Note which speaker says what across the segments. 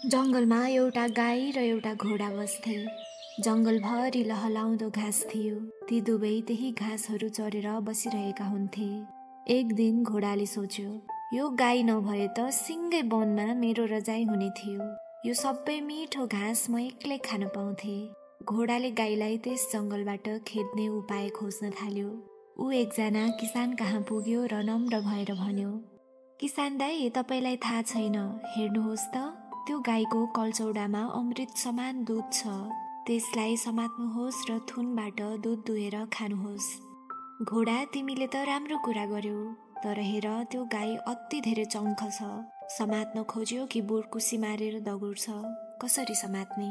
Speaker 1: जङ्गलमा एउटा गाई र एउटा घोडा बस्थे। जङ्गलभरि लहलाउँदो घाँस थियो। ती दुवै त्यही घाँसहरू चरेर बसिरहेका हुन्थे। एक दिन घोडाले सोच्यो, यो गाई नभए त सिङ्गै वनमा मेरो रजाई हुने थियो। यो सबै मिठो घाँस म एक्लै खान पाउँथे। घोडाले गाईलाई त्यस जङ्गलबाट खेद्ने उपाय खोज्न थाल्यो। ऊ एकजना किसान कहाँ पुग्यो र नम्र भएर भन्यो, किसान दाई, तपाईलाई थाहा छैन, हेर्नुहोस् त, त्यो गाईको कल्चौडामा अमृत समान दुध छ। त्यसलाई समात्नुहोस् र थुनबाट दुध दुहेर खानुहोस्। घोडा, तिमीले त राम्रो कुरा गर्यौ, तर हेर, त्यो गाई अति धेरै चङ्ख छ। समात्न खोज्यो कि बुर्कुसी मारेर दगुर्छ, कसरी समात्ने?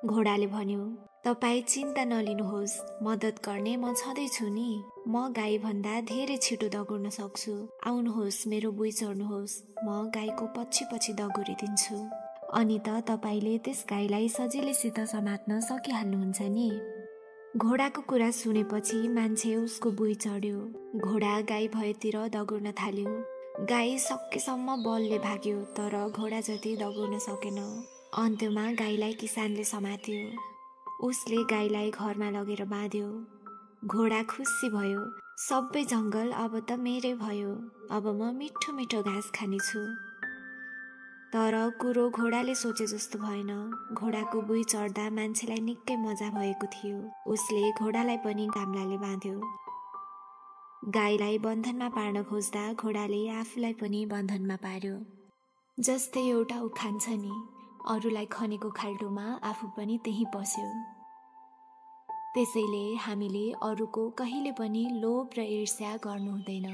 Speaker 1: घोडाले भन्यो, तपाईँ चिन्ता नलिनुहोस्, मद्दत गर्ने म छँदैछु नि। म गाई भन्दा धेरै छिटो दगुर्न सक्छु। आउनुहोस्, मेरो बुई चढ्नुहोस्, म गाईको पछि पछि दगुरिदिन्छु। अनि त तपाईँले त्यस गाईलाई सजिलैसित समात्न सकिहाल्नुहुन्छ नि। घोडाको कुरा सुनेपछि मान्छे उसको बुई चढ्यो। घोडा गाई भएतिर दगुर्न थाल्यो। गाई सकेसम्म बलले भाग्यो, तर घोडा जति दगुर्न सकेन। अन्त्यमा गाईलाई किसानले समात्यो। उसले गाईलाई घरमा लगेर बाँध्यो। घोडा खुसी भयो। सबै जङ्गल अब त मेरै भयो। अब म मिठो मिठो घाँस खानेछु। तर कुरो घोडाले सोचे जस्तो भएन। घोडाको बुई चढ्दा मान्छेलाई निकै मजा भएको थियो। उसले घोडालाई पनि गाम्लाले बाँध्यो। गाईलाई बन्धनमा पार्न खोज्दा घोडाले आफूलाई पनि बन्धनमा पार्यो। जस्तै एउटा उखान छ नि, अरूलाई खनेको खाल्टोमा आफू पनि त्यही बस्यो। त्यसैले हामीले अरूको कहिले पनि लोभ र ईर्ष्या गर्नु हुँदैन।